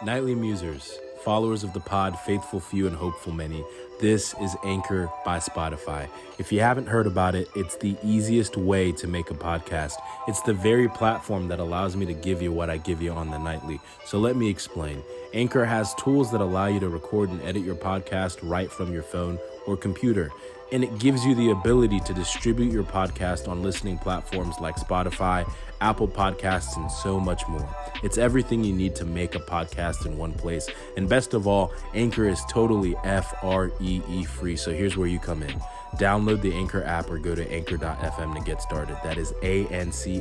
Nightly Musers, followers of the pod, faithful few and hopeful many, this is Anchor by Spotify. If you haven't heard about it, it's the easiest way to make a podcast. It's the very platform that allows me to give you what I give you on the nightly. So let me explain. Anchor has tools that allow you to record and edit your podcast right from your phone or computer. And it gives you the ability to distribute your podcast on listening platforms like Spotify, Apple Podcasts, and so much more. It's everything you need to make a podcast in one place. And best of all, Anchor is totally FREE free. So here's where you come in. Download the Anchor app or go to anchor.fm to get started. That is ANCHOR.fm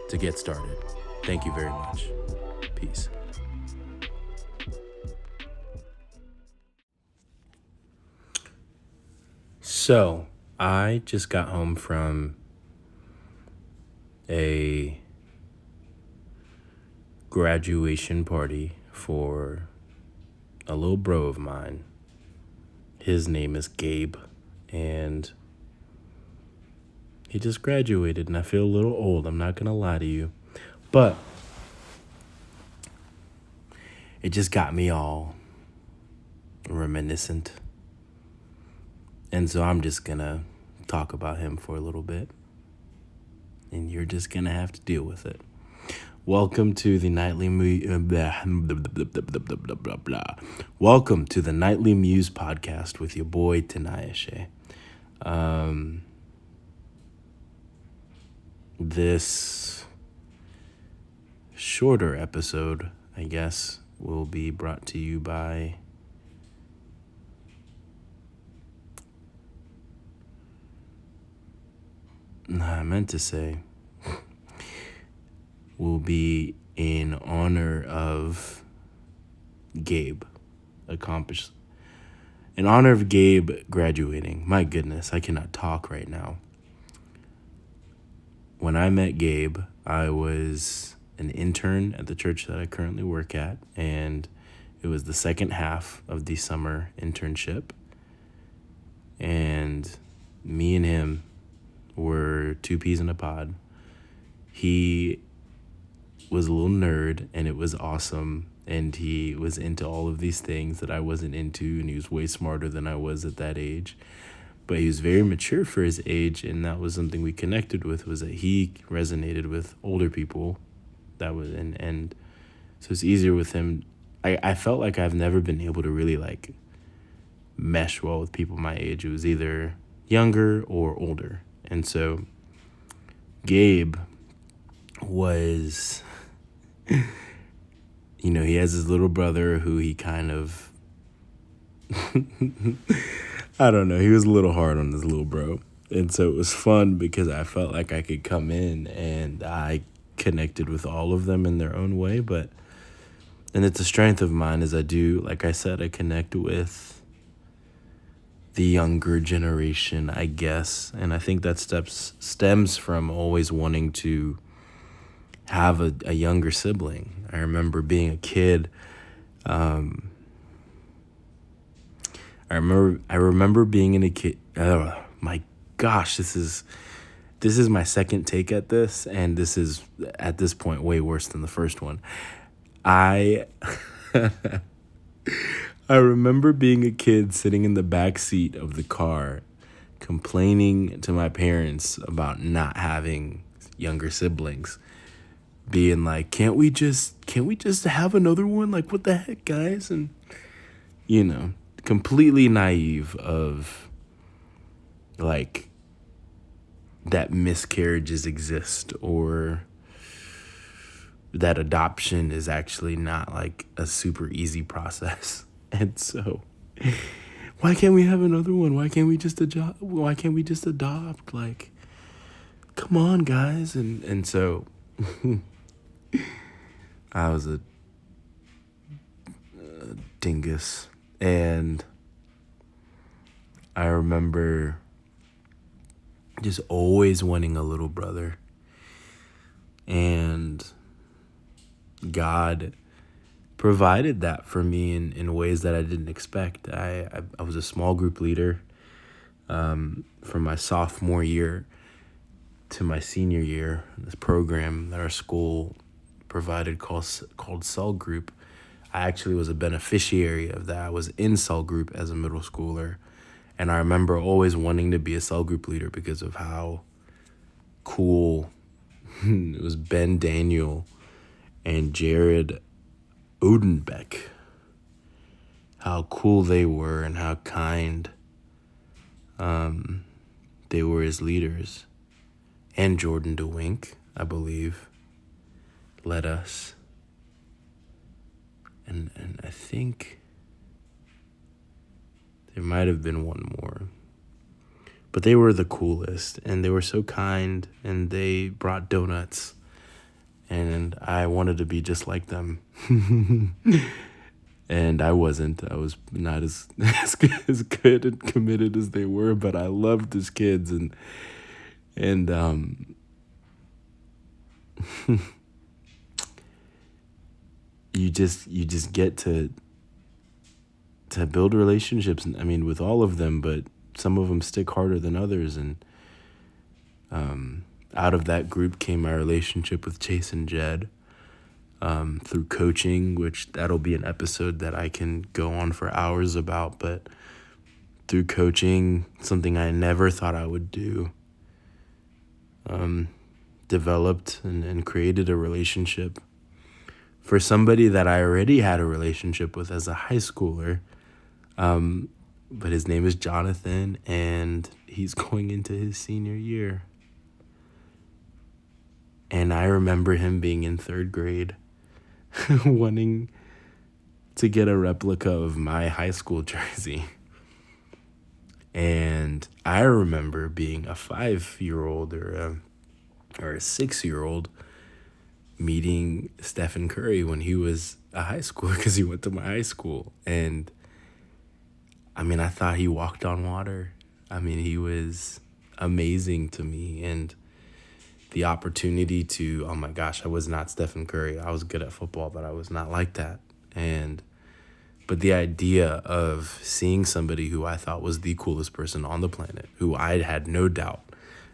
to get started. Thank you very much. Peace. So, I just got home from a graduation party for a little bro of mine. His name is Gabe, and he just graduated, and I feel a little old, I'm not gonna lie to you. But it just got me all reminiscent. And so I'm just gonna talk about him for a little bit, and you're just gonna have to deal with it. Welcome to the nightly Welcome to the Nightly Muse podcast with your boy Tinayeshe. This shorter episode, I guess, will be brought to you by will be in honor of Gabe in honor of Gabe graduating. My goodness, I cannot talk right now. When I met Gabe, I was an intern at the church that I currently work at, and it was the second half of the summer internship, and me and him were two peas in a pod. He was a little nerd, and it was awesome, and he was into all of these things that I wasn't into, and he was way smarter than I was at that age. But he was very mature for his age, and that was something we connected with, was that he resonated with older people. That was and so it's easier with him. I felt like I've never been able to really like mesh well with people my age. It was either younger or older. And so Gabe was, he has his little brother who he kind of, I don't know, he was a little hard on his little bro. And so it was fun because I felt like I could come in and I connected with all of them in their own way. And it's a strength of mine as I do, like I said, I connect with the younger generation, I guess. And I think that stems from always wanting to have a younger sibling. I remember being a kid. I remember being in a kid. Oh my gosh, this is my second take at this, and this is at this point way worse than the first one. I remember being a kid sitting in the back seat of the car complaining to my parents about not having younger siblings, being like, can't we just have another one? Like, what the heck, guys? And, completely naive of, like, that miscarriages exist or that adoption is actually not, like, a super easy process. And so, why can't we have another one? Why can't we just adopt? Like, come on, guys. And so I was a dingus. And I remember just always wanting a little brother. And God provided that for me in ways that I didn't expect. I was a small group leader from my sophomore year to my senior year. This program that our school provided called Cell Group. I actually was a beneficiary of that. I was in Cell Group as a middle schooler. And I remember always wanting to be a cell group leader because of how cool it was. Ben Daniel and Jared Odenbeck. How cool they were and how kind they were as leaders. And Jordan DeWink, I believe, led us. And I think there might have been one more. But they were the coolest, and they were so kind, and they brought donuts, and I wanted to be just like them. And I wasn't. I was not as good and committed as they were, but I loved as kids, and you just get to build relationships. I mean, with all of them, but some of them stick harder than others. And out of that group came my relationship with Chase and Jed, through coaching, which that'll be an episode that I can go on for hours about. But through coaching, something I never thought I would do, developed and created a relationship for somebody that I already had a relationship with as a high schooler. But his name is Jonathan, and he's going into his senior year. And I remember him being in third grade, wanting to get a replica of my high school jersey. And I remember being a 5-year-old or a 6-year-old meeting Stephen Curry when he was a high schooler, because he went to my high school. And I mean, I thought he walked on water. I mean, he was amazing to me. And the opportunity to, oh my gosh, I was not Stephen Curry. I was good at football, but I was not like that. But the idea of seeing somebody who I thought was the coolest person on the planet, who I had no doubt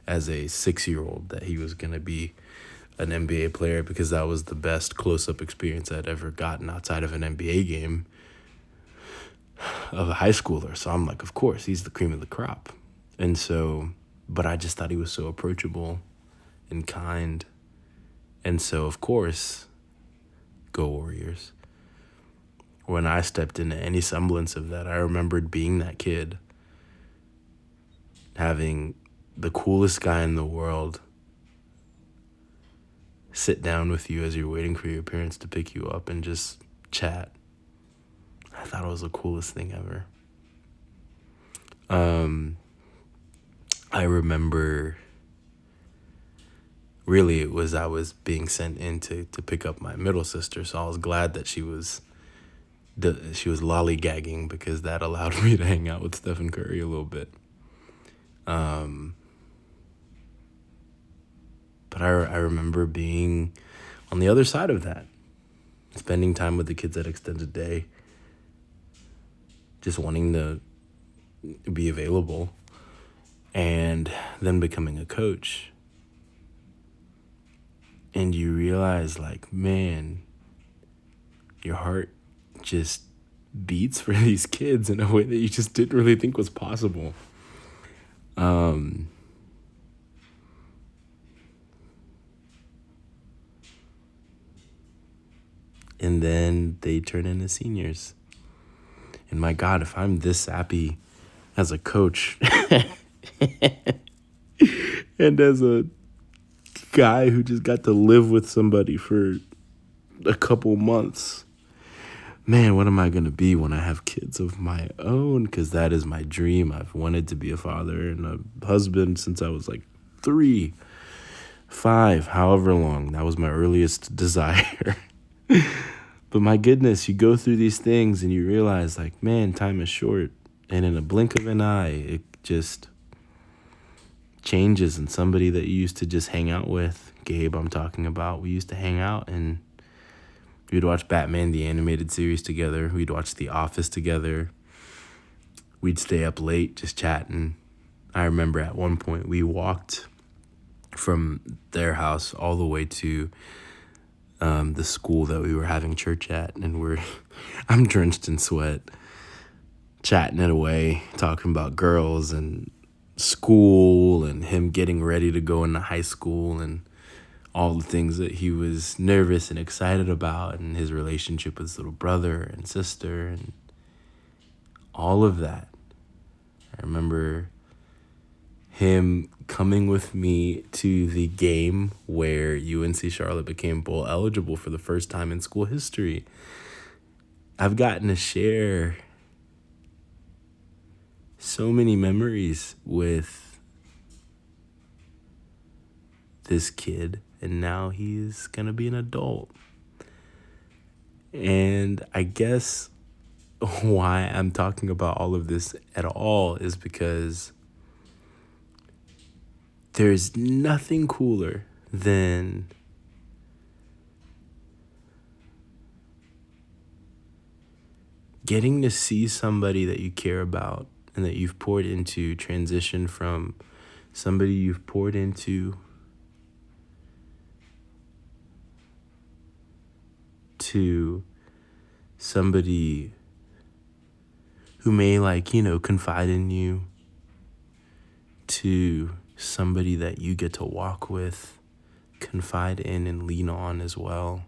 as a 6-year-old that he was going to be an NBA player, because that was the best close-up experience I'd ever gotten outside of an NBA game of a high schooler. So I'm like, of course, he's the cream of the crop. And so, but I just thought he was so approachable and kind. And so, of course, go Warriors. When I stepped into any semblance of that, I remembered being that kid, having the coolest guy in the world sit down with you as you're waiting for your parents to pick you up and just chat. I thought it was the coolest thing ever. I remember, really, it was I was being sent in to pick up my middle sister, so I was glad that she was lollygagging, because that allowed me to hang out with Stephen Curry a little bit. But I remember being on the other side of that, spending time with the kids at Extended Day, just wanting to be available, and then becoming a coach. And you realize, like, man, your heart just beats for these kids in a way that you just didn't really think was possible. And then they turn into seniors. And my God, if I'm this sappy as a coach and as a guy who just got to live with somebody for a couple months, man, what am I going to be when I have kids of my own? Because that is my dream. I've wanted to be a father and a husband since I was like 3, 5, however long. That was my earliest desire. But my goodness, you go through these things and you realize, like, man, time is short. And in a blink of an eye, it just changes. And somebody that you used to just hang out with, Gabe I'm talking about, we used to hang out and we'd watch Batman, the animated series, together. We'd watch The Office together. We'd stay up late just chatting. I remember at one point we walked from their house all the way to the school that we were having church at, and I'm drenched in sweat, chatting it away, talking about girls and school and him getting ready to go into high school and all the things that he was nervous and excited about, and his relationship with his little brother and sister and all of that. I remember him coming with me to the game where UNC Charlotte became bowl eligible for the first time in school history. I've gotten to share so many memories with this kid, and now he's gonna be an adult. And I guess why I'm talking about all of this at all is because there's nothing cooler than getting to see somebody that you care about and that you've poured into transition from somebody you've poured into to somebody who may confide in you, to somebody that you get to walk with, confide in, and lean on as well.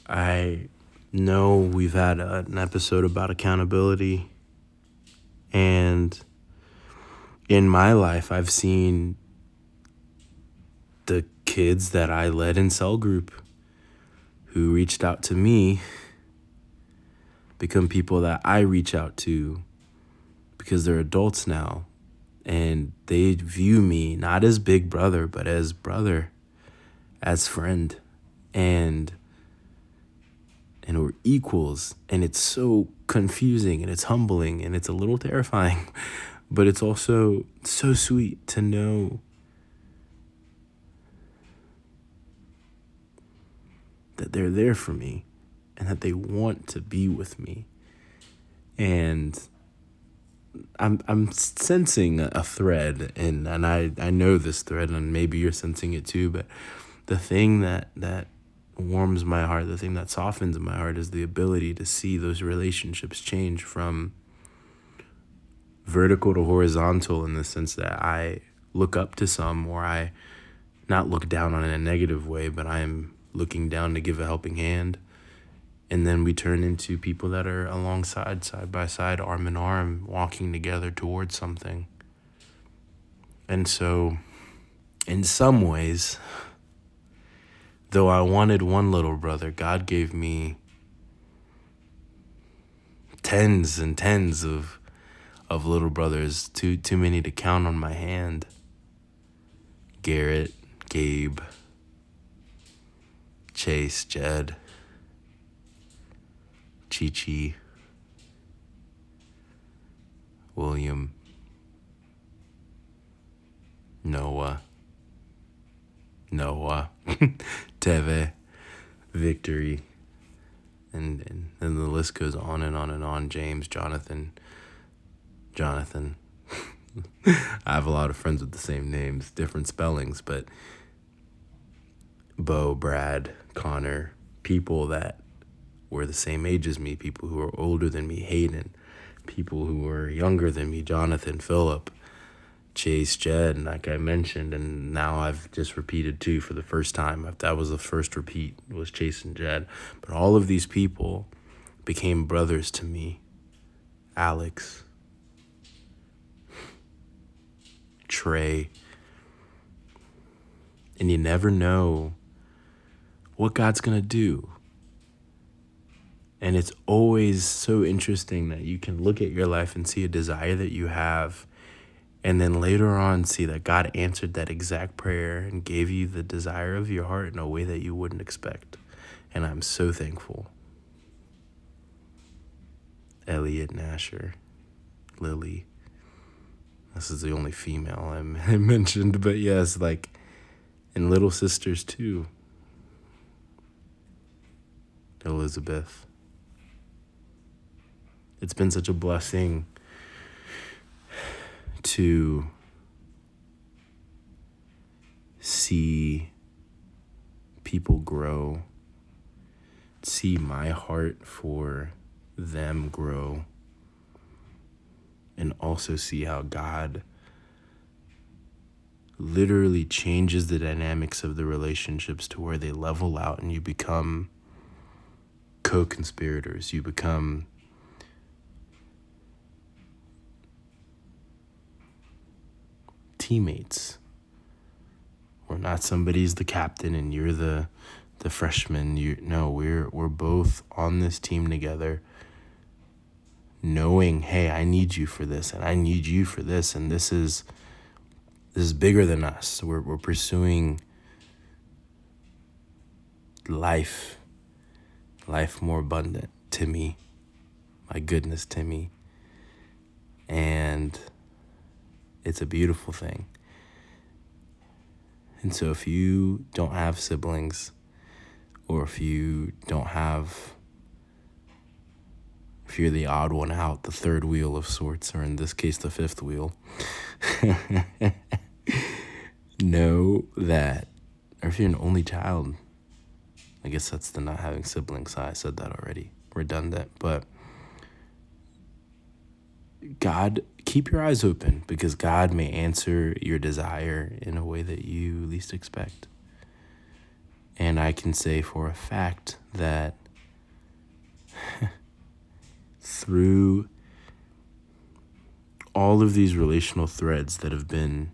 I know we've had an episode about accountability, and in my life, I've seen the kids that I led in cell group who reached out to me become people that I reach out to because they're adults now, and they view me not as big brother, but as brother, as friend, and we're equals. And it's so confusing, and it's humbling, and it's a little terrifying, but it's also so sweet to know that they're there for me and that they want to be with me. And I'm sensing a thread, and I know this thread, and maybe you're sensing it too, but the thing that warms my heart, the thing that softens my heart, is the ability to see those relationships change from vertical to horizontal, in the sense that I look up to some, or I not look down on in a negative way, but I am looking down to give a helping hand. And then we turn into people that are alongside, side by side, arm in arm, walking together towards something. And so, in some ways, though I wanted one little brother, God gave me tens and tens of little brothers, too many to count on my hand. Garrett, Gabe, Chase, Jed, Chi-Chi, William, Noah, Teve, Victory, and the list goes on and on and on. James, Jonathan. I have a lot of friends with the same names, different spellings, but Bo, Brad, Connor, people that were the same age as me, people who were older than me, Hayden, people who were younger than me, Jonathan, Phillip, Chase, Jed, like I mentioned, and now I've just repeated two for the first time. That was the first repeat, was Chase and Jed. But all of these people became brothers to me. Alex, Trey, and you never know what God's gonna do. And it's always so interesting that you can look at your life and see a desire that you have, and then later on see that God answered that exact prayer and gave you the desire of your heart in a way that you wouldn't expect. And I'm so thankful. Elliot, Nasher, Lily. This is the only female I mentioned, but yes, and little sisters too. Elizabeth. It's been such a blessing to see people grow, see my heart for them grow, and also see how God literally changes the dynamics of the relationships to where they level out and you become co-conspirators. You become teammates. Where not somebody's the captain and you're the freshman. We're both on this team together, knowing, hey, I need you for this and I need you for this, and this is bigger than us. We're pursuing life more abundant, Timmy. My goodness, Timmy. And it's a beautiful thing. And so if you don't have siblings, or if you're the odd one out, the third wheel of sorts, or in this case, the fifth wheel, know that, or if you're an only child, I guess that's the not having siblings. I said that already. Redundant. But God, keep your eyes open, because God may answer your desire in a way that you least expect. And I can say for a fact that through all of these relational threads that have been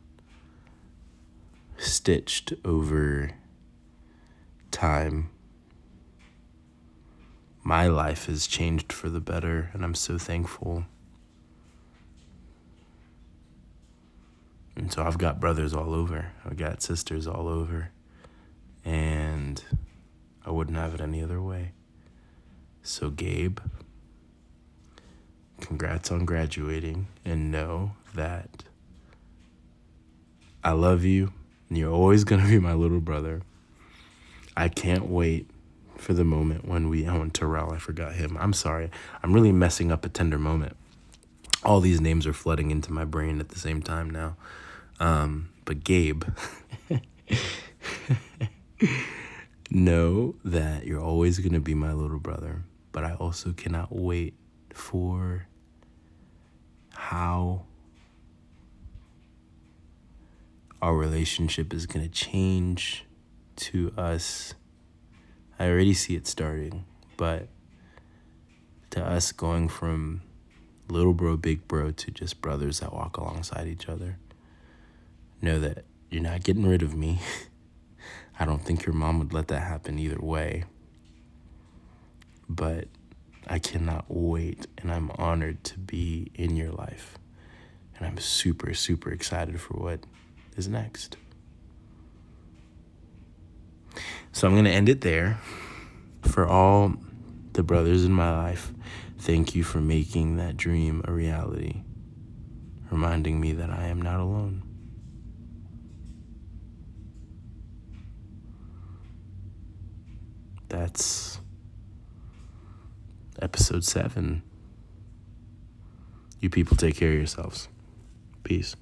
stitched over time, my life has changed for the better, and I'm so thankful. And so I've got brothers all over. I've got sisters all over. And I wouldn't have it any other way. So Gabe, congrats on graduating, and know that I love you and you're always going to be my little brother. I can't wait for the moment when Terrell, I forgot him. I'm sorry. I'm really messing up a tender moment. All these names are flooding into my brain at the same time now. But Gabe, know that you're always going to be my little brother, but I also cannot wait for how our relationship is going to change to us. I already see it starting, but to us going from little bro, big bro to just brothers that walk alongside each other. Know that you're not getting rid of me. I don't think your mom would let that happen either way. But I cannot wait, and I'm honored to be in your life. And I'm super, super excited for what is next. So I'm going to end it there. For all the brothers in my life, thank you for making that dream a reality, reminding me that I am not alone. That's episode 7. You people take care of yourselves. Peace.